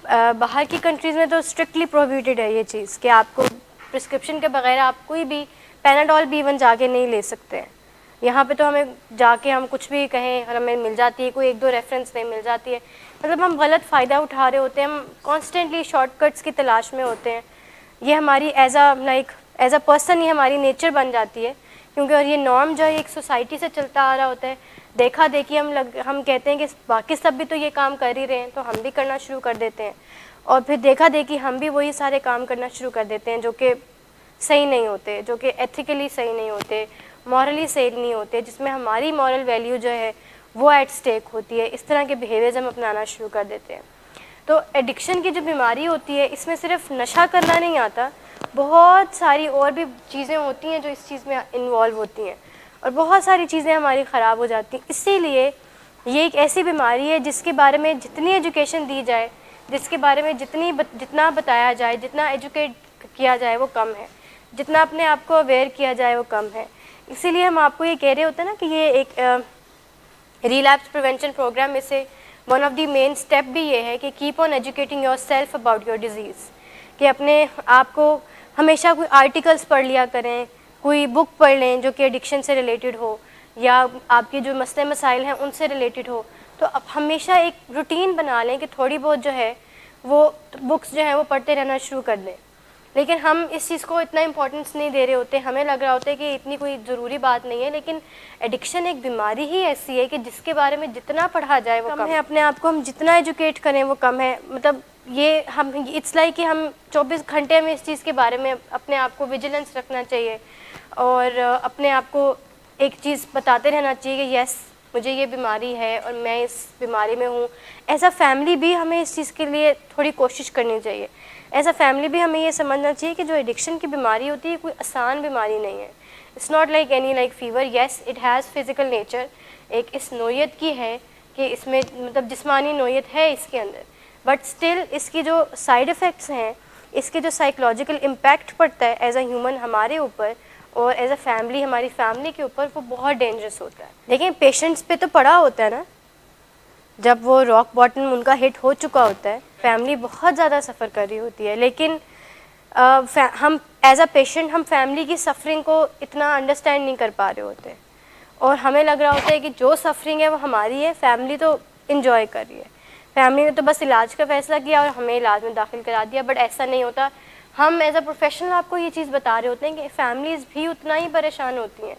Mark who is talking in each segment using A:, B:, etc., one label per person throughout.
A: बाहर की कंट्रीज़ में तो स्ट्रिक्टली प्रोहिबिटेड है ये चीज़ कि आपको प्रिस्क्रिप्शन के बगैर आप कोई भी पैनाडोल भी इवन जाके नहीं ले सकते हैं। यहाँ पे तो हमें जाके हम कुछ भी कहें और हमें मिल जाती है, कोई एक दो रेफरेंस नहीं मिल जाती है। मतलब हम गलत फ़ायदा उठा रहे होते हैं, हम कॉन्स्टेंटली शॉर्टकट्स की तलाश में होते हैं। ये हमारी एज अ पर्सन ये हमारी नेचर बन जाती है, क्योंकि और ये नॉर्म जो है एक सोसाइटी से चलता आ रहा होता है। देखा देखी हम कहते हैं कि बाकी सब भी तो ये काम कर ही रहे हैं, तो हम भी करना शुरू कर देते हैं, और फिर देखा देखी हम भी वही सारे काम करना शुरू कर देते हैं जो कि सही नहीं होते, जो कि एथिकली सही नहीं होते, मॉरली सही नहीं होते, जिसमें हमारी मॉरल वैल्यू जो है वो एट स्टेक होती है। इस तरह के बिहेवियर्स हम अपनाना शुरू कर देते हैं। तो एडिक्शन की जो बीमारी होती है, इसमें सिर्फ नशा करना नहीं आता, बहुत सारी और भी चीज़ें होती हैं जो इस चीज़ में इन्वॉल्व होती हैं, और बहुत सारी चीज़ें हमारी ख़राब हो जाती हैं। इसीलिए ये एक ऐसी बीमारी है जिसके बारे में जितनी एजुकेशन दी जाए, जिसके बारे में जितना बताया जाए, जितना एजुकेट किया जाए वो कम है, जितना अपने आप को अवेयर किया जाए वो कम है। इसीलिए हम आपको ये कह रहे होते हैं ना कि ये एक रिलैप्स प्रिवेंशन प्रोग्राम में से one of the main step भी ये है कि keep on educating your self about your disease, कि अपने आप को हमेशा कोई आर्टिकल्स पढ़ लिया करें, कोई बुक पढ़ लें जो कि एडिक्शन से रिलेटेड हो, या आपके जो मसले मसाइल हैं उनसे रिलेटेड हो। तो अब हमेशा एक रूटीन बना लें कि थोड़ी बहुत जो है वो बुक्स जो है वो पढ़ते रहना शुरू कर दें। लेकिन हम इस चीज़ को इतना इम्पोर्टेंस नहीं दे रहे होते, हमें लग रहा होता है कि इतनी कोई ज़रूरी बात नहीं है। लेकिन एडिक्शन एक बीमारी ही ऐसी है कि जिसके बारे में जितना पढ़ा जाए वो कम है, अपने आप को हम जितना एजुकेट करें वो कम है। मतलब ये हम इट्स लाइक कि हम 24 घंटे हमें इस चीज़ के बारे में अपने आप को विजिलेंस रखना चाहिए, और अपने आप को एक चीज़ बताते रहना चाहिए कि यस मुझे ये बीमारी है और मैं इस बीमारी में हूँ। एज अ फैमिली भी हमें इस चीज़ के लिए थोड़ी कोशिश करनी चाहिए। एज अ फैमिली भी हमें ये समझना चाहिए कि जो एडिक्शन की बीमारी होती है कोई आसान बीमारी नहीं है। It's not like any like fever, yes it has physical nature, एक इस नोयत की है कि इसमें मतलब जिस्मानी नोयत है इसके अंदर, बट स्टिल इसकी जो साइड इफ़ेक्ट्स हैं, इसके जो साइकोलॉजिकल इम्पैक्ट पड़ता है एज अ ह्यूमन हमारे ऊपर और एज अ फैमिली हमारी फैमिली के ऊपर, वो बहुत डेंजरस होता है। लेकिन पेशेंट्स पे तो पड़ा होता है ना, जब वो रॉक बॉटम उनका हिट हो चुका होता है, फैमिली बहुत ज़्यादा सफ़र कर रही होती है। लेकिन हम एज अ पेशेंट हम फैमिली की सफरिंग को इतना अंडरस्टैंड नहीं कर पा रहे होते, और हमें लग रहा होता है कि जो सफरिंग है वो हमारी है, फैमिली तो इन्जॉय कर रही है, फैमिली ने तो बस इलाज का फ़ैसला किया और हमें इलाज में दाखिल करा दिया। बट ऐसा नहीं होता। हम एज अ प्रोफेशनल आपको ये चीज़ बता रहे होते हैं कि फैमिलीज़ भी उतना ही परेशान होती हैं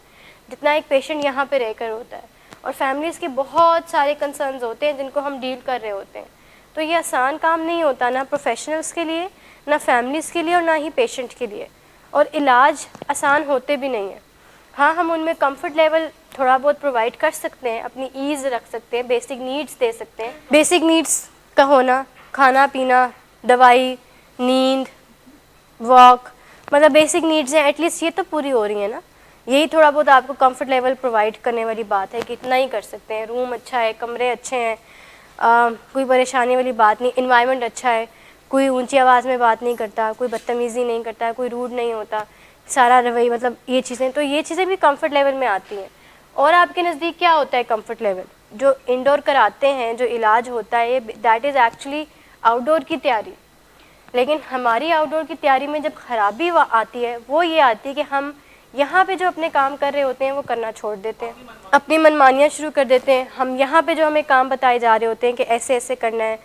A: जितना एक पेशेंट यहाँ पे रहकर होता है, और फैमिलीज़ के बहुत सारे कंसर्न्स होते हैं जिनको हम डील कर रहे होते हैं। तो ये आसान काम नहीं होता, ना प्रोफेशनल्स के लिए, ना फैमिलीज़ के लिए, और ना ही पेशेंट के लिए। और इलाज आसान होते भी नहीं हैं। हाँ, हम उनमें कंफर्ट लेवल थोड़ा बहुत प्रोवाइड कर सकते हैं, अपनी ईज़ रख सकते हैं, बेसिक नीड्स दे सकते हैं। बेसिक नीड्स का होना, खाना पीना, दवाई, नींद, वॉक, मतलब बेसिक नीड्स हैं, एटलीस्ट ये तो पूरी हो रही है ना। यही थोड़ा बहुत आपको कंफर्ट लेवल प्रोवाइड करने वाली बात है कि इतना ही कर सकते हैं। रूम अच्छा है, कमरे अच्छे हैं, कोई परेशानी वाली बात नहीं, इन्वायरमेंट अच्छा है, कोई ऊंची आवाज़ में बात नहीं करता, कोई बदतमीज़ी नहीं करता, कोई रूड नहीं होता, सारा रवैया, मतलब ये चीज़ें, तो ये चीज़ें भी कंफर्ट लेवल में आती हैं। और आपके नज़दीक क्या होता है कंफर्ट लेवल? जो इंडोर कराते हैं, जो इलाज होता है, दैट इज़ एक्चुअली आउटडोर की तैयारी। लेकिन हमारी आउटडोर की तैयारी में जब खराबी आती है, वो ये आती है कि हम यहाँ पे जो अपने काम कर रहे होते हैं वो करना छोड़ देते हैं, अपनी मनमानियाँ शुरू कर देते हैं। हम यहाँ पे जो हमें काम बताए जा रहे होते हैं कि ऐसे ऐसे करना है,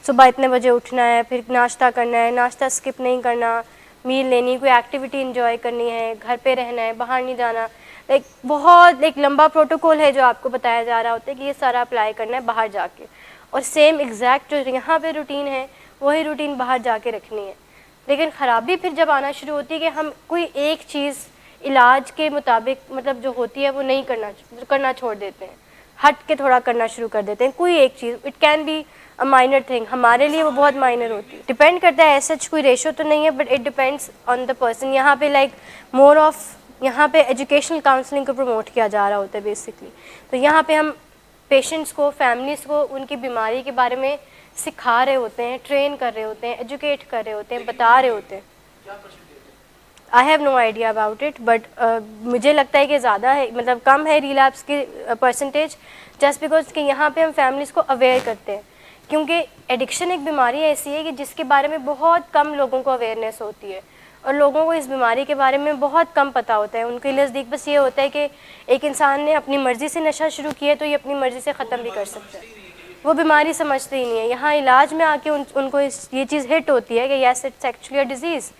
A: सुबह इतने बजे उठना है, फिर नाश्ता करना है, नाश्ता स्किप नहीं करना, मील लेनी, कोई एक्टिविटी इंजॉय करनी है, घर पे रहना है, बाहर नहीं जाना, लाइक बहुत एक लंबा प्रोटोकॉल है जो आपको बताया जा रहा होता है कि ये सारा अप्लाई करना है बाहर जाके, और सेम एग्जैक्ट जो यहाँ पे रूटीन है वही रूटीन बाहर जाके रखनी है। लेकिन ख़राबी फिर जब आना शुरू होती है कि हम कोई एक चीज़ इलाज के मुताबिक मतलब जो होती है वो नहीं करना छोड़ देते हैं, हट के थोड़ा करना शुरू कर देते हैं कोई एक चीज़। It can be a minor thing, हमारे लिए वो बहुत माइनर होती है। डिपेंड करता है, ऐसा कोई रेशो तो नहीं है, but it depends on the person. यहाँ पे लाइक मोर ऑफ यहाँ पे एजुकेशनल काउंसलिंग को प्रमोट किया जा रहा होता है बेसिकली। तो यहाँ पे हम पेशेंट्स को, फैमिलीज़ को उनकी बीमारी के बारे में सिखा रहे होते हैं, ट्रेन कर रहे होते हैं, एजुकेट कर रहे होते हैं, बता रहे होते हैं। I have no idea about it, but मुझे लगता है कि ज़्यादा है, मतलब कम है रिलैप्स की परसेंटेज, जस्ट बिकॉज कि यहाँ पे हम फैमिलीज़ को अवेयर करते हैं क्योंकि एडिक्शन एक बीमारी ऐसी है कि जिसके बारे में बहुत कम लोगों को अवेयरनेस होती है और लोगों को इस बीमारी के बारे में बहुत कम पता होता है। उनके नज़दीक बस ये होता है कि एक इंसान ने अपनी मर्ज़ी से नशा शुरू किया तो ये अपनी मर्ज़ी से ख़त्म भी कर सकता है, वो बीमारी समझते ही नहीं है। यहाँ इलाज में आके उनको ये चीज़ हिट होती है कि yes it's actually a disease,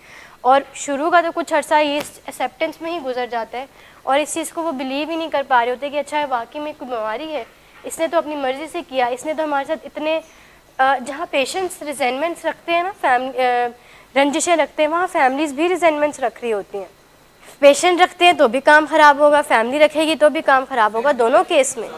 A: और शुरू का तो कुछ अर्सा ये एक्सेप्टेंस में ही गुजर जाता है और इस चीज़ को वो बिलीव ही नहीं कर पा रहे होते कि अच्छा वाकई में कोई बीमारी है, इसने तो अपनी मर्ज़ी से किया, इसने तो हमारे साथ इतने जहाँ पेशेंट्स रिजेंटमेंट्स रखते हैं ना, रंजिशें रखते हैं, वहाँ फैमिलीज़ भी रिजेंटमेंट्स रख रही होती हैं। पेशेंट रखते हैं तो भी काम ख़राब होगा, फैमिली रखेगी तो भी काम ख़राब होगा, दोनों केस में।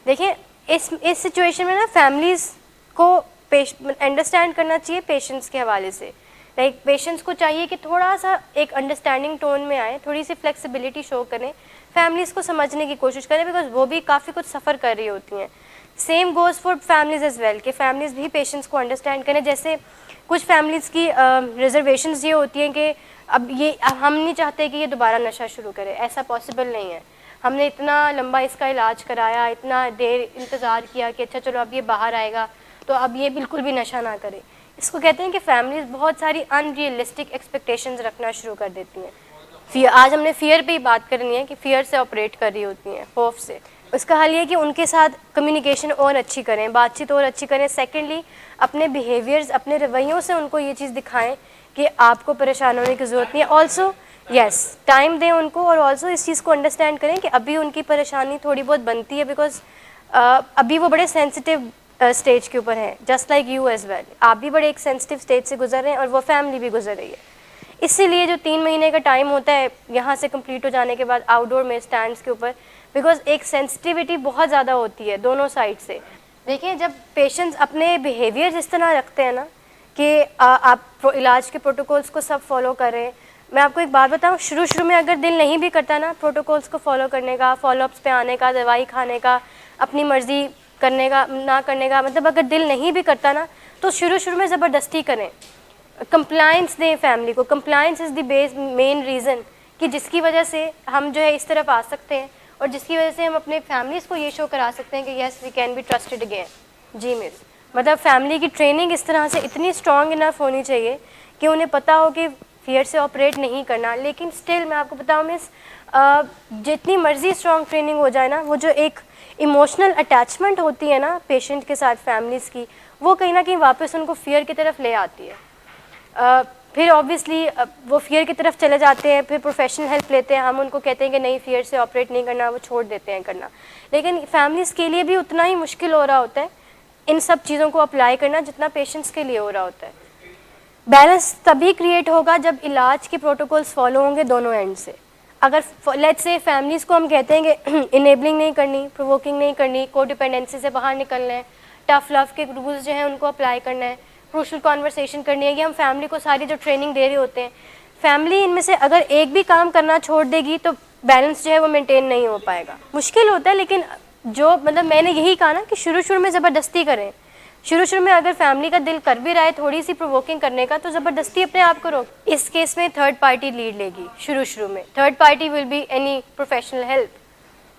A: देखिए इस सिचुएशन में ना फैमिलीज़ को अंडरस्टैंड करना चाहिए पेशेंट्स के हवाले से। लाइक पेशेंट्स को चाहिए कि थोड़ा सा एक अंडरस्टैंडिंग टोन में आए, थोड़ी सी फ्लेक्सिबिलिटी शो करें, फैमिलीज़ को समझने की कोशिश करें, बिकॉज वो भी काफ़ी कुछ सफ़र कर रही होती हैं। Same goes for families as well, कि फैमिलीज़ भी पेशेंट्स को अंडरस्टैंड करें। जैसे कुछ फैमिलीज़ की रिजर्वेशंस ये होती हैं कि अब हम नहीं चाहते कि ये दोबारा नशा शुरू करे, ऐसा पॉसिबल नहीं है। हमने इतना लंबा इसका इलाज कराया, इतना देर इंतज़ार किया कि अच्छा चलो अब ये बाहर आएगा तो अब ये बिल्कुल भी नशा ना करे। इसको कहते हैं कि फैमिलीज़ बहुत सारी अनरियलिस्टिक एक्सपेक्टेशंस रखना शुरू कर देती हैं। आज हमने फ़ियर पे ही बात करनी है कि फ़ियर से ऑपरेट कर रही होती हैं, खौफ से। इसका हल ये कि उनके साथ कम्युनिकेशन और अच्छी करें, बातचीत और अच्छी करें। सेकेंडली अपने बिहेवियर्स, अपने रवैयों से उनको ये चीज़ दिखाएं कि आपको परेशान होने की ज़रूरत नहीं है। ऑल्सो यस टाइम दें उनको, और ऑल्सो इस चीज़ को अंडरस्टैंड करें कि अभी उनकी परेशानी थोड़ी बहुत बनती है, बिकॉज अभी वो बड़े सेंसिटिव स्टेज के ऊपर है, just like you as well. आप भी बड़े एक सेंसिटिव स्टेज से गुजर रहे हैं और वो फैमिली भी गुजर रही है। इसीलिए जो 3 महीने का टाइम होता है यहाँ से कंप्लीट हो जाने के बाद आउटडोर में स्टैंड्स के ऊपर, बिकॉज एक सेंसिटिविटी बहुत ज़्यादा होती है दोनों साइड से। देखिए जब पेशेंट्स अपने बिहेवियर इस तरह रखते हैं ना कि आप इलाज के प्रोटोकॉल्स को सब फॉलो करें। मैं आपको एक बात बताऊँ, शुरू में अगर दिल नहीं भी करता ना प्रोटोकॉल्स को फॉलो करने का, फॉलोअप्स पे आने का, दवाई खाने का, अपनी मर्ज़ी करने का ना करने का, मतलब अगर दिल नहीं भी करता ना तो शुरू में ज़बरदस्ती करें, कंप्लायंस दें फैमिली को। Compliance is the main reason कि जिसकी वजह से हम जो है इस तरफ आ सकते हैं और जिसकी वजह से हम अपने फैमिलीज़ को ये शो करा सकते हैं कि yes we can be trusted again. जी मिस, मतलब फैमिली की ट्रेनिंग इस तरह से इतनी स्ट्रॉन्ग इनफ होनी चाहिए कि उन्हें पता हो कि फियर से ऑपरेट नहीं करना। लेकिन स्टिल मैं आपको बताऊँ मिस, जितनी मर्ज़ी स्ट्रॉन्ग ट्रेनिंग हो जाए ना, वो जो एक इमोशनल अटैचमेंट होती है ना पेशेंट के साथ फैमिलीज़ की, वो कहीं ना कहीं वापस उनको फियर की तरफ ले आती है। फिर ऑब्वियसली वो फियर की तरफ चले जाते हैं, फिर प्रोफेशनल हेल्प लेते हैं। हम उनको कहते हैं कि नहीं फियर से ऑपरेट नहीं करना, वो छोड़ देते हैं करना। लेकिन फैमिलीज़ के लिए भी उतना ही मुश्किल हो रहा होता है इन सब चीज़ों को अप्लाई करना जितना पेशेंट्स के लिए हो रहा होता है। बैलेंस तभी क्रिएट होगा जब इलाज के प्रोटोकॉल्स फॉलो होंगे दोनों एंड से। अगर लेट्स से फैमिलीज़ को हम कहते हैं कि इनेबलिंग नहीं करनी, प्रोवोकिंग नहीं करनी, को डिपेंडेंसी से बाहर निकलना है, टफ लव के रूल्स जो हैं उनको अप्लाई करना है, क्रूशल कॉन्वर्सेशन करनी है, कि हम फैमिली को सारी जो ट्रेनिंग दे रहे होते हैं, फैमिली इनमें से अगर एक भी काम करना छोड़ देगी तो बैलेंस जो है वो मेंटेन नहीं हो पाएगा। मुश्किल होता है, लेकिन जो मतलब मैंने यही कहा ना कि शुरू में ज़बरदस्ती करें। शुरू में अगर फैमिली का दिल कर भी रहा है थोड़ी सी प्रोवोकिंग करने का, तो ज़बरदस्ती अपने आप करो। इस केस में थर्ड पार्टी लीड लेगी शुरू में। Third party will be any professional help,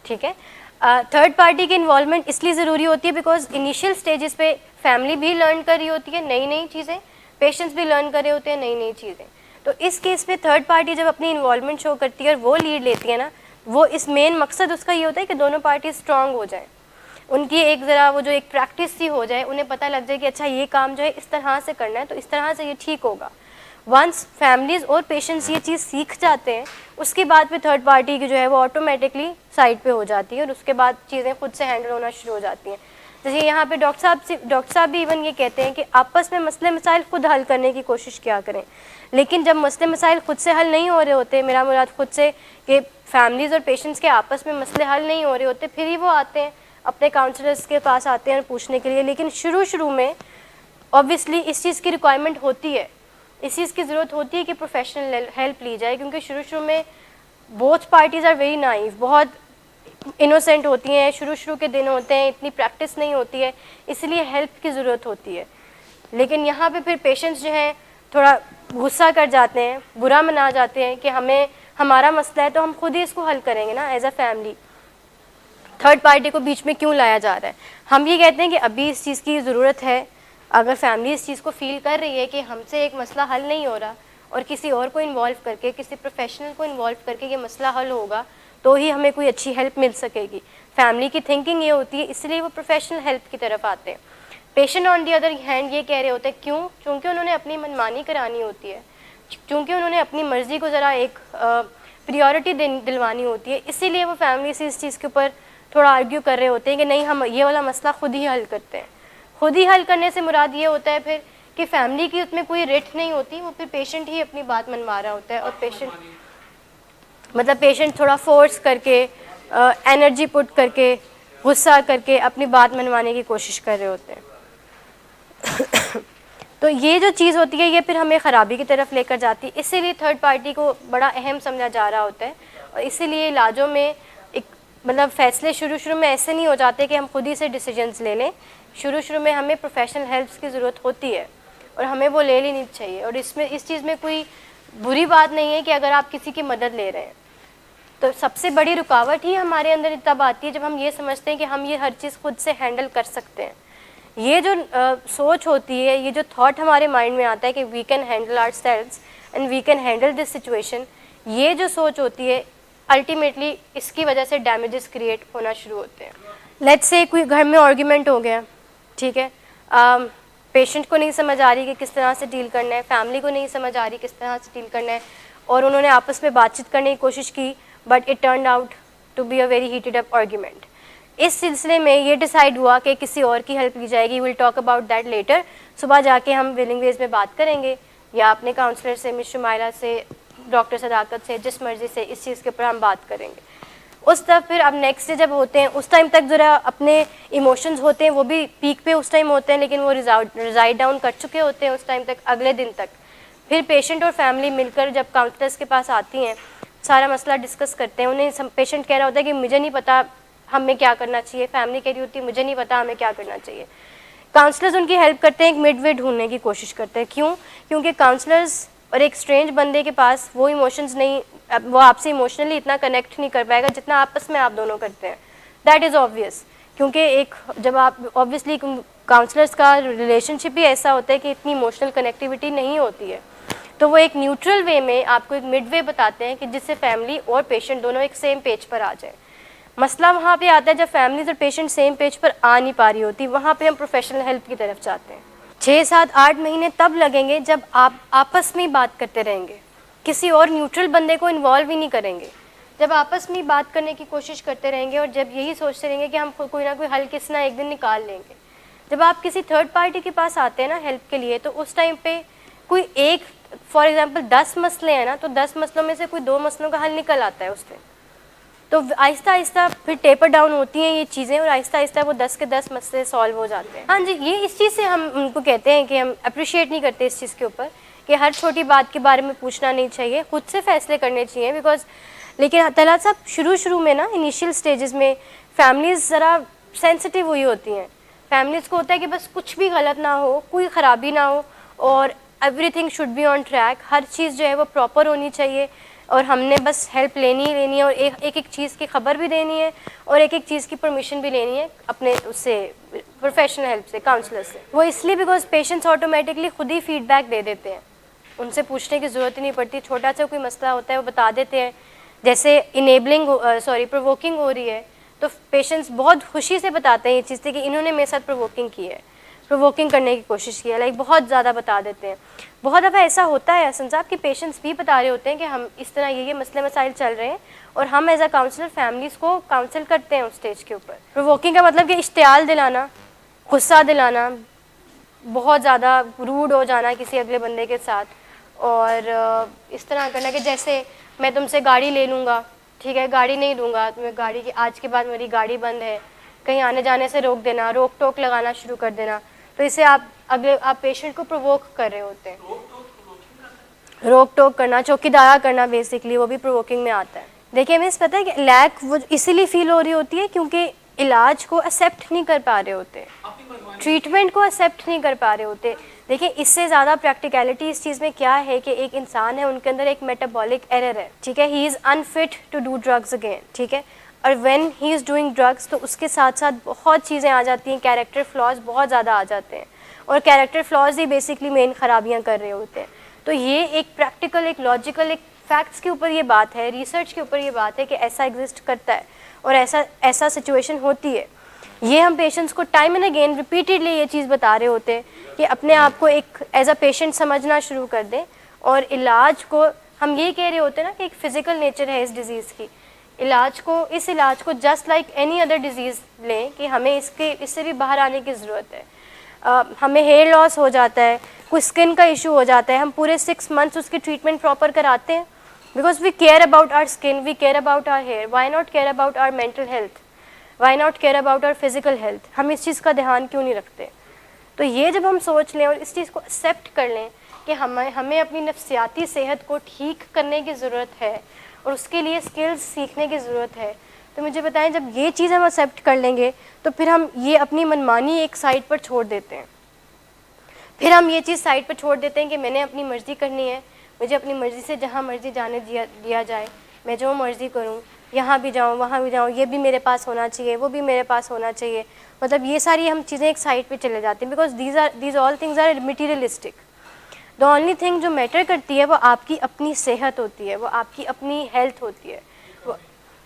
A: ठीक है। थर्ड पार्टी की इन्वॉल्वमेंट इसलिए ज़रूरी होती है बिकॉज इनिशियल स्टेजेस पे फैमिली भी लर्न कर रही होती है नई चीज़ें, पेशेंट्स भी लर्न कर रहे होते हैं नई चीज़ें। तो इस केस में थर्ड पार्टी जब अपनी इन्वॉल्वमेंट शो करती है और वो लीड लेती है ना, वो इस मेन मकसद उसका ये होता है कि दोनों पार्टी स्ट्रांग हो जाएं, उनकी एक ज़रा वो जो एक प्रैक्टिस सी हो जाए, उन्हें पता लग जाए कि अच्छा ये काम जो है इस तरह से करना है तो इस तरह से ये ठीक होगा। वंस फैमिलीज़ और पेशेंट्स ये चीज़ सीख जाते हैं, उसके बाद फिर थर्ड पार्टी की जो है वो ऑटोमेटिकली साइड पे हो जाती है और उसके बाद चीज़ें खुद से हैंडल होना शुरू हो जाती हैं। जैसे यहाँ पे डॉक्टर साहब भी इवन ये कहते हैं कि आपस में मसले मसाइल खुद हल करने की कोशिश किया करें। लेकिन जब मसले मसाइल खुद से हल नहीं हो रहे होते, मेरा मुराद खुद से कि फैमिलीज़ और पेशेंट्स के आपस में मसले हल नहीं हो रहे होते, फिर ही वो आते हैं अपने काउंसलर्स के पास आते हैं पूछने के लिए। लेकिन शुरू में ऑब्वियसली इस चीज़ की रिक्वायरमेंट होती है, इस चीज़ की ज़रूरत होती है कि प्रोफेशनल हेल्प ली जाए, क्योंकि शुरू में both parties are very naive, बहुत इनोसेंट होती हैं, शुरू के दिन होते हैं, इतनी प्रैक्टिस नहीं होती है, इसलिए हेल्प की ज़रूरत होती है। लेकिन यहाँ पे फिर पेशेंट्स जो हैं थोड़ा गुस्सा कर जाते हैं, बुरा मना जाते हैं कि हमारा मसला है तो हम खुद ही इसको हल करेंगे ना as a family, third party को बीच में क्यों लाया जा रहा है। हम ये कहते हैं कि अभी इस चीज़ की ज़रूरत है अगर फैमिली इस चीज़ को फील कर रही है कि हमसे एक मसला हल नहीं हो रहा और किसी और को इन्वॉल्व करके, किसी प्रोफेशनल को इन्वॉल्व करके ये मसला हल होगा, तो ही हमें कोई अच्छी हेल्प मिल सकेगी। फैमिली की थिंकिंग ये होती है, इसलिए वो प्रोफेशनल हेल्प की तरफ आते हैं। Patient on the other hand ये कह रहे होते हैं, क्यों? क्योंकि उन्होंने अपनी मनमानी करानी होती है, क्योंकि उन्होंने अपनी मर्ज़ी को ज़रा एक प्रायोरिटी दिलवानी होती है, इसीलिए वो फैमिली से इस चीज़ के ऊपर थोड़ा आर्ग्यू कर रहे होते हैं कि नहीं, हम ये वाला मसला खुद ही हल करते हैं। खुद ही हल करने से मुराद ये होता है फिर कि फैमिली की उसमें कोई रिट नहीं होती, वो फिर पेशेंट ही अपनी बात मनवा रहा होता है, और पेशेंट थोड़ा फोर्स करके, एनर्जी पुट करके, गुस्सा करके अपनी बात मनवाने की कोशिश कर रहे होते हैं। तो ये जो चीज़ होती है, ये फिर हमें ख़राबी की तरफ लेकर जाती है, इसीलिए थर्ड पार्टी को बड़ा अहम समझा जा रहा होता है। और इसीलिए इलाजों में एक मतलब फ़ैसले शुरू में ऐसे नहीं हो जाते कि हम खुद ही से डिसीजंस ले लें। शुरू में हमें प्रोफेशनल हेल्प की ज़रूरत होती है और हमें वो ले लेनी चाहिए। और इसमें इस चीज़ में कोई बुरी बात नहीं है कि अगर आप किसी की मदद ले रहे हैं। तो सबसे बड़ी रुकावट ही हमारे अंदर तब आती है जब हम ये समझते हैं कि हम ये हर चीज़ खुद से हैंडल कर सकते हैं। ये जो सोच होती है, ये जो थॉट हमारे माइंड में आता है कि we can handle ourselves and we can handle this situation, ये जो सोच होती है अल्टीमेटली इसकी वजह से डैमेजेस क्रिएट होना शुरू होते हैं। लेट्स से कोई घर में आर्ग्यूमेंट हो गया, ठीक है, पेशेंट को नहीं समझ आ रही कि किस तरह से डील करना है, फैमिली को नहीं समझ आ रही किस तरह से डील करना है, और उन्होंने आपस में बातचीत करने की कोशिश की, but it turn out to be a very heated up argument. इस सिलसिले में ये डिसाइड हुआ कि किसी और की हेल्प ली जाएगी। Will talk about that later. सुबह जाके हम विलिंग वेज में बात करेंगे, या अपने काउंसलर से, मिस शुमाइला से, डॉक्टर सदाकत से, जिस मर्ज़ी से इस चीज़ के ऊपर हम बात करेंगे। उस तरफ फिर अब नेक्स्ट डे जब होते हैं, उस टाइम तक ज़रा अपने इमोशंस होते हैं वो भी पीक पे उस टाइम होते हैं, लेकिन वो रिजाइड डाउन कर चुके होते हैं उस टाइम तक, अगले दिन तक। फिर पेशेंट और फैमिली मिलकर जब काउंसलर्स के पास आती हैं, सारा मसला डिस्कस करते हैं। उन्हें पेशेंट कह रहा होता है कि मुझे नहीं पता हमें क्या करना चाहिए, फैमिली कह रही होती है मुझे नहीं पता हमें क्या करना चाहिए। काउंसलर्स उनकी हेल्प करते हैं, एक मिड वे ढूंढने की कोशिश करते हैं। क्यों? क्योंकि काउंसलर्स और एक स्ट्रेंज बंदे के पास वो इमोशंस नहीं, वो आपसे इमोशनली इतना कनेक्ट नहीं कर पाएगा जितना आपस में आप दोनों करते हैं। दैट इज़ ऑब्वियस, क्योंकि एक जब आप ऑब्वियसली काउंसलर्स का रिलेशनशिप ही ऐसा होता है कि इतनी इमोशनल कनेक्टिविटी नहीं होती है, तो वो एक न्यूट्रल वे में आपको एक मिड वे बताते हैं कि जिससे फैमिली और पेशेंट दोनों एक सेम पेज पर आ जाए। मसला वहाँ पे आता है जब फैमिलीज और पेशेंट सेम पेज पर आ नहीं पा रही होती, वहाँ पे हम प्रोफेशनल हेल्प की तरफ जाते हैं। 6, 7, 8 महीने तब लगेंगे जब आप आपस में ही बात करते रहेंगे, किसी और न्यूट्रल बंदे को इन्वॉल्व ही नहीं करेंगे। जब आपस में ही बात करने की कोशिश करते रहेंगे और जब यही सोचते रहेंगे कि हम कोई ना कोई हल किस ना एक दिन निकाल लेंगे। जब आप किसी थर्ड पार्टी के पास आते हैं ना हेल्प के लिए, तो उस टाइम पे कोई एक, फॉर एग्जांपल 10 मसले हैं ना, तो 10 मसलों में से कोई 2 मसलों का हल निकल आता है उस दिन। तो आहिस्ता आहिस्ता फिर टेपर डाउन होती हैं ये चीज़ें, और आहिस्ता आहिस्ता वो 10 के 10 मसले सॉल्व हो जाते हैं। हाँ जी, ये इस चीज़ से हम उनको कहते हैं कि हम अप्रिशिएट नहीं करते इस चीज़ के ऊपर कि हर छोटी बात के बारे में पूछना नहीं चाहिए, खुद से फैसले करने चाहिए। बिकॉज लेकिन तलत साहब शुरू में ना इनिशियल स्टेजेस में फैमिलीज़ ज़रा सेंसिटिव हुई होती हैं। फैमिलीज़ को होता है कि बस कुछ भी गलत ना हो, कोई ख़राबी ना हो, और everything should be on track, हर चीज़ जो है वो प्रॉपर होनी चाहिए, और हमने बस हेल्प लेनी ही लेनी है, और एक एक चीज़ की खबर भी देनी है, और एक एक चीज़ की परमिशन भी लेनी है अपने उससे प्रोफेशनल हेल्प से, काउंसलर से। वो इसलिए बिकॉज पेशेंट्स ऑटोमेटिकली खुद ही फीडबैक दे देते हैं, उनसे पूछने की ज़रूरत ही नहीं पड़ती। छोटा सा कोई मसला होता है वो बता देते हैं, जैसे प्रोवोकिंग हो रही है, तो पेशेंट्स बहुत खुशी से बताते हैं ये चीज़ कि इन्होंने मेरे साथ प्रोवोकिंग की है, प्रोवोकिंग करने की कोशिश की है, लाइक बहुत ज़्यादा बता देते हैं। बहुत दफ़ा ऐसा होता है हसन साहब कि पेशेंट्स भी बता रहे होते हैं कि हम इस तरह ये मसले मसाइल चल रहे हैं, और हम एज अ काउंसलर फैमिलीज़ को काउंसिल करते हैं उस स्टेज के ऊपर। प्रोवोकिंग का मतलब कि इश्तियाल दिलाना, गुस्सा दिलाना, बहुत ज़्यादा रूड हो जाना किसी अगले बंदे के साथ, और इस तरह करना कि जैसे मैं तुमसे गाड़ी ले लूँगा, ठीक है, गाड़ी नहीं दूँगा तुम्हें, गाड़ी की आज के बाद मेरी गाड़ी बंद है, कहीं आने जाने से रोक देना, रोक टोक लगाना शुरू कर देना। तो इससे आप पेशेंट को प्रोवोक कर रहे होते हैं। रोक टोक करना, चौकीदारा करना, बेसिकली वो भी प्रोवोकिंग में आता है। देखिए मिस, पता है कि लैक वो इसीलिए फील हो रही होती है क्योंकि इलाज को एक्सेप्ट नहीं कर पा रहे होते, ट्रीटमेंट को एक्सेप्ट नहीं कर पा रहे होते। देखिए इससे ज़्यादा प्रैक्टिकलिटी इस चीज़ में क्या है कि एक इंसान है, उनके अंदर एक मेटाबॉलिक एरर है, ठीक है, he is unfit to do drugs again, ठीक है, और when he is doing drugs तो उसके साथ साथ बहुत चीज़ें आ जाती हैं, कैरेक्टर फ्लॉज बहुत ज़्यादा आ जाते हैं, और कैरेक्टर फ्लॉज ही बेसिकली मेन खराबियाँ कर रहे होते हैं। तो ये एक प्रैक्टिकल, एक लॉजिकल, एक फैक्ट्स के ऊपर ये बात है, रिसर्च के ऊपर ये बात है कि ऐसा एग्जिस्ट करता है और ऐसा सिचुएशन होती है। ये हम पेशेंट्स को टाइम एंड अगेन रिपीटेडली ये चीज़ बता रहे होते हैं कि अपने आप को एक एज अ पेशेंट समझना शुरू कर दें, और इलाज को हम ये कह रहे होते हैं ना कि एक फ़िज़िकल नेचर है इस डिज़ीज़ की। इस इलाज को just like any other disease लें कि हमें इससे भी बाहर आने की ज़रूरत है। हमें हेयर लॉस हो जाता है, कोई स्किन का इशू हो जाता है, हम पूरे 6 मंथ्स उसकी ट्रीटमेंट प्रॉपर कराते हैं because we care about our skin, we care about our hair. Why not care about our mental health, why not care about our physical health? हम इस चीज़ का ध्यान क्यों नहीं रखते? तो ये जब हम सोच लें और इस चीज़ को एक्सेप्ट कर लें कि हमें अपनी नफ्सियाती सेहत को ठीक करने की ज़रूरत है और उसके लिए स्किल्स सीखने की ज़रूरत है, तो मुझे बताएं, जब ये चीज़ हम एक्सेप्ट कर लेंगे तो फिर हम ये अपनी मनमानी एक साइड पर छोड़ देते हैं। फिर हम ये चीज़ साइड पर छोड़ देते हैं कि मैंने अपनी मर्ज़ी करनी है, मुझे अपनी मर्ज़ी से जहाँ मर्ज़ी जाने दिया जाए, मैं जो मर्ज़ी करूँ, यहाँ भी जाऊँ वहाँ भी जाऊँ, ये भी मेरे पास होना चाहिए, वो भी मेरे पास होना चाहिए। मतलब ये सारी हम चीज़ें एक साइड पे चले जाते हैं because these all things are materialistic. The only thing जो मैटर करती है वो आपकी अपनी सेहत होती है, वो आपकी अपनी हेल्थ होती है,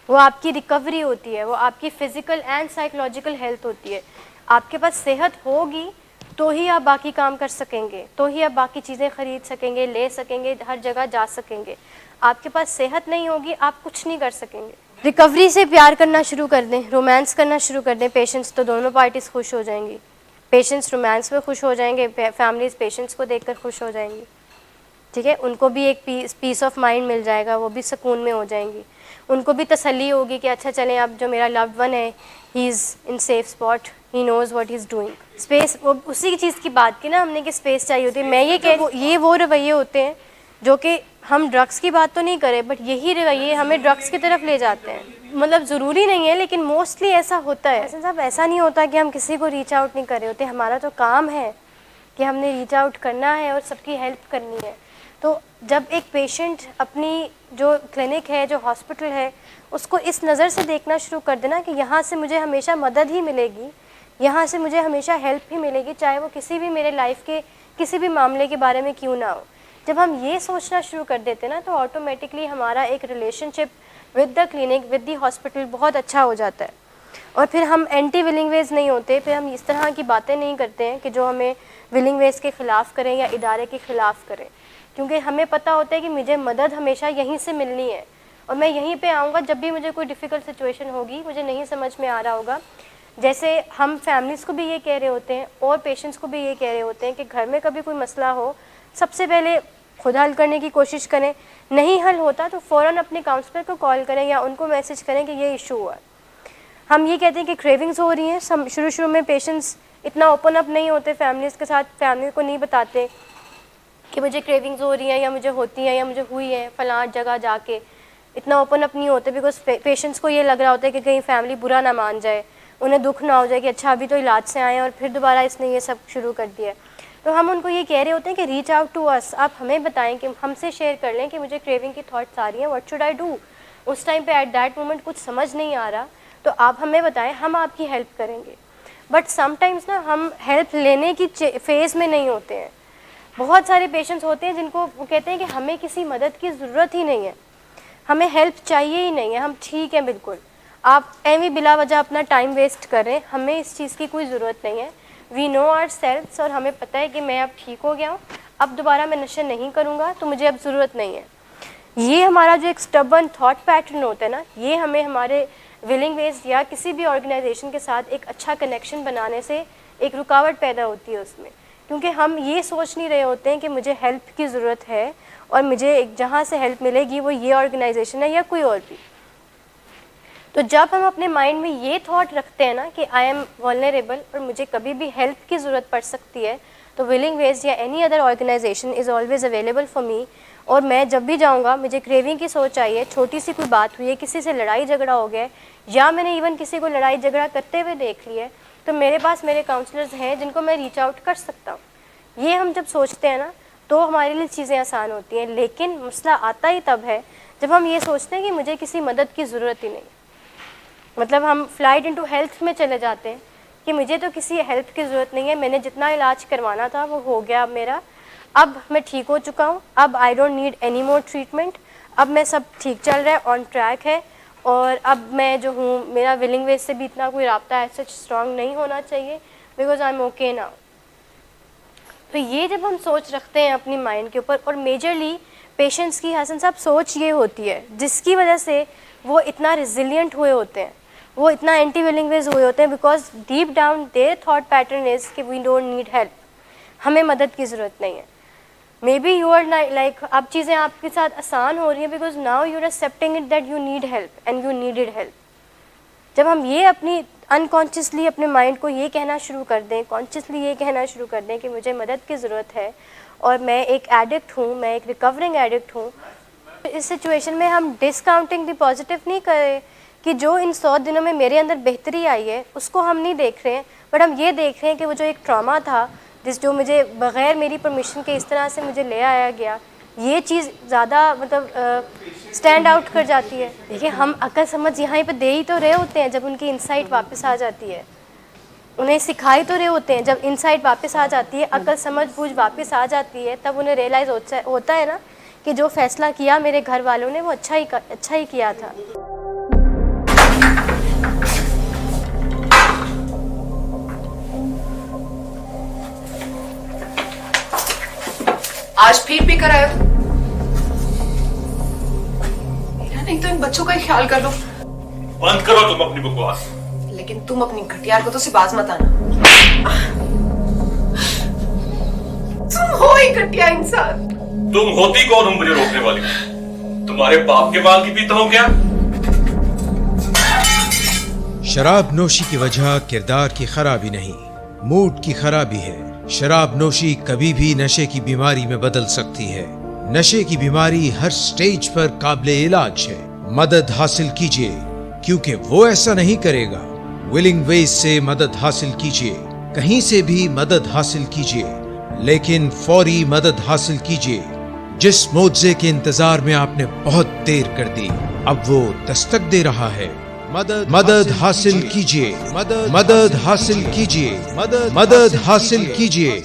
A: वो आपकी रिकवरी होती है, वो आपकी फ़िज़िकल एंड साइकोलॉजिकल हेल्थ होती है। आपके पास सेहत होगी तो ही आप बाकी काम कर सकेंगे, तो ही आप बाकी चीज़ें ख़रीद सकेंगे, ले सकेंगे, हर जगह जा सकेंगे। आपके पास सेहत नहीं होगी, आप कुछ नहीं कर सकेंगे। रिकवरी से प्यार करना शुरू कर दें, रोमांस करना शुरू कर दें पेशेंट्स, तो दोनों पार्टीज़ खुश हो जाएंगी। पेशेंट्स रोमांस में खुश हो जाएंगे, फैमिलीज़ पेशेंट्स को देखकर खुश हो जाएंगी, ठीक है। उनको भी एक पीस ऑफ माइंड मिल जाएगा, वो भी सुकून में हो जाएंगी। उनको भी तसल्ली होगी कि अच्छा चलें, अब जो मेरा लव्ड वन है he is in safe spot, he knows what he is doing. Space, वो उसी चीज़ की बात की ना हमने कि स्पेस चाहिए होती है। मैं ये वो रवैये होते हैं जो कि हम ड्रग्स की बात तो नहीं करें, बट यही रवैये हमें ड्रग्स की तरफ ले जाते हैं। मतलब ज़रूरी नहीं है लेकिन मोस्टली ऐसा होता है। साहब ऐसा नहीं होता कि हम किसी को रीच आउट नहीं कर रहे होते, हमारा तो काम है कि हमने रीच आउट करना है और सबकी हेल्प करनी है। तो जब एक पेशेंट अपनी जो क्लिनिक है, जो हॉस्पिटल है, उसको इस नज़र से देखना शुरू कर देना कि यहाँ से मुझे हमेशा मदद ही मिलेगी, यहाँ से मुझे हमेशा हेल्प ही मिलेगी, चाहे वो किसी भी मेरे लाइफ के किसी भी मामले के बारे में क्यों ना हो। जब हम ये सोचना शुरू कर देते ना तो ऑटोमेटिकली हमारा एक relationship with the clinic, with the hospital बहुत अच्छा हो जाता है। और फिर हम एंटी विलिंग वेज नहीं होते, फिर हम इस तरह की बातें नहीं करते हैं कि जो हमें विलिंग वेज के ख़िलाफ़ करें या इदारे के ख़िलाफ़ करें, क्योंकि हमें पता होता है कि मुझे मदद हमेशा यहीं से मिलनी है और मैं यहीं पे आऊँगा जब भी मुझे कोई डिफ़िकल्ट सिचुएशन होगी, मुझे नहीं समझ में आ रहा होगा। जैसे हम फैमिलीज़ को भी ये कह रहे होते हैं और पेशेंट्स को भी ये कह रहे होते हैं कि घर में कभी कोई मसला हो, सबसे पहले खुद हल करने की कोशिश करें, नहीं हल होता तो फ़ौरन अपने काउंसलर को कॉल करें या उनको मैसेज करें कि ये इशू हुआ है। हम ये कहते हैं कि क्रेविंग्स हो रही हैं, शुरू में पेशेंट्स इतना ओपन अप नहीं होते फैमिलीज़ के साथ, फैमिली को नहीं बताते कि मुझे क्रेविंग्स हो रही हैं या मुझे होती हैं या मुझे हुई है फलां जगह जाके, इतना ओपन अप नहीं होते बिकॉज पेशेंट्स को ये लग रहा होता है कि कहीं फैमिली बुरा ना मान जाए, उन्हें दुख ना हो जाए कि अच्छा अभी तो इलाज से आए और फिर दोबारा इसने ये सब शुरू कर दिया। तो हम उनको ये कह रहे होते हैं कि रीच आउट टू अस, आप हमें बताएं कि हमसे शेयर कर लें कि मुझे क्रेविंग की थॉट्स आ रही हैं, व्हाट शुड आई डू। उस टाइम पे एट दैट मोमेंट कुछ समझ नहीं आ रहा तो आप हमें बताएं, हम आपकी हेल्प करेंगे। बट समटाइम्स ना हम हेल्प लेने की फेज़ में नहीं होते हैं। बहुत सारे पेशेंट्स होते हैं जिनको वो कहते हैं कि हमें किसी मदद की ज़रूरत ही नहीं है, हमें हेल्प चाहिए ही नहीं है, हम ठीक हैं बिल्कुल, आप एवं बिला वजह अपना टाइम वेस्ट करें, हमें इस चीज़ की कोई ज़रूरत नहीं है। वी नो आवर सेल्फ्स, और हमें पता है कि मैं अब ठीक हो गया हूँ, अब दोबारा मैं नशे नहीं करूँगा तो मुझे अब ज़रूरत नहीं है। ये हमारा जो एक स्टबर्न थॉट पैटर्न होता है ना, ये हमें हमारे विलिंग वेज या किसी भी ऑर्गेनाइजेशन के साथ एक अच्छा कनेक्शन बनाने से एक रुकावट पैदा होती है उसमें, क्योंकि हम ये सोच नहीं रहे होते हैं कि मुझे हेल्प की ज़रूरत है और मुझे जहाँ से हेल्प मिलेगी वो ये ऑर्गेनाइजेशन है या कोई और भी। तो जब हम अपने माइंड में ये थॉट रखते हैं ना कि आई एम वल्नरेबल और मुझे कभी भी हेल्प की ज़रूरत पड़ सकती है, तो विलिंग वेज या any other organization is always available for me. और मैं जब भी जाऊंगा, मुझे क्रेविंग की सोच आई है, छोटी सी कोई बात हुई है, किसी से लड़ाई झगड़ा हो गया या मैंने इवन किसी को लड़ाई झगड़ा करते हुए देख लिया है, तो मेरे पास मेरे काउंसलर्स हैं जिनको मैं रीच आउट कर सकता हूँ। ये हम जब सोचते हैं ना तो हमारे लिए चीज़ें आसान होती हैं। लेकिन मसला आता ही तब है जब हम ये सोचते हैं कि मुझे किसी मदद की ज़रूरत ही नहीं, मतलब हम फ्लाइट इनटू हेल्थ में चले जाते हैं कि मुझे तो किसी हेल्प की ज़रूरत नहीं है, मैंने जितना इलाज करवाना था वो हो गया अब मेरा, अब मैं ठीक हो चुका हूँ, अब I don't need any more treatment, अब मैं सब ठीक चल रहा है, ऑन ट्रैक है, और अब मैं जो हूँ मेरा विलिंग वेज से भी इतना कोई रब्ता ऐसा स्ट्रॉन्ग नहीं होना चाहिए, because I am okay now. तो ये जब हम सोच रखते हैं अपनी माइंड के ऊपर, और मेजरली पेशेंट्स की हसन साहब सोच ये होती है जिसकी वजह से वो इतना रिजिलियंट हुए होते हैं, वो इतना एंटी विलिंग वेज हुए होते हैं, because deep down their thought pattern is कि वी डोंट नीड हेल्प, हमें मदद की ज़रूरत नहीं है। Maybe you are like अब चीज़ें आपके साथ आसान हो रही हैं because now you are accepting it that you need help and you needed help. जब हम ये अपनी अनकॉन्शियसली अपने माइंड को ये कहना शुरू कर दें, कॉन्शियसली ये कहना शुरू कर दें कि मुझे मदद की ज़रूरत है और मैं एक एडिक्ट हूँ, मैं एक रिकवरिंग एडिक्ट हूँ, इस सिचुएशन में हम डिस्काउंटिंग दी पॉजिटिव नहीं करें कि जो इन 100 दिनों में मेरे अंदर बेहतरी आई है उसको हम नहीं देख रहे हैं, बट हम ये देख रहे हैं कि वो जो एक ट्रॉमा था जो मुझे बग़ैर मेरी परमिशन के इस तरह से मुझे ले आया गया, ये चीज़ ज़्यादा मतलब स्टैंड आउट कर जाती है। देखिए हम अकल समझ यहाँ पे दे ही तो रहे होते हैं जब उनकी इंसाइट वापस आ जाती है, उन्हें सिखाई तो रहे होते हैं, जब इंसाइट वापस आ जाती है, अकल समझ बूझ वापस आ जाती है, तब उन्हें रियलाइज़ होता है ना कि जो फ़ैसला किया मेरे घर वालों ने वो अच्छा ही किया था।
B: आज फिर भी कराया मेरा नहीं तो इन बच्चों का ही ख्याल कर लो।
C: बंद करो तुम अपनी बकवास।
B: लेकिन तुम अपनी घटियार को तो सिर्फ बाज मत आना। तुम हो ही घटिया इंसान।
C: तुम होती कौन हो मुझे रोकने वाली? तुम्हारे बाप के बाल की पीता हूं क्या?
D: शराब नोशी की वजह किरदार की खराबी नहीं, मूड की खराबी है। शराब नोशी कभी भी नशे की बीमारी में बदल सकती है। नशे की बीमारी हर स्टेज पर काबिले इलाज है। मदद हासिल कीजिए, क्योंकि वो ऐसा नहीं करेगा। विलिंग वेज से मदद हासिल कीजिए, कहीं से भी मदद हासिल कीजिए, लेकिन फौरी मदद हासिल कीजिए। जिस मुआवजे के इंतजार में आपने बहुत देर कर दी, अब वो दस्तक दे रहा है। मदद हासिल कीजिए, मदद हासिल कीजिए, मदद हासिल कीजिए।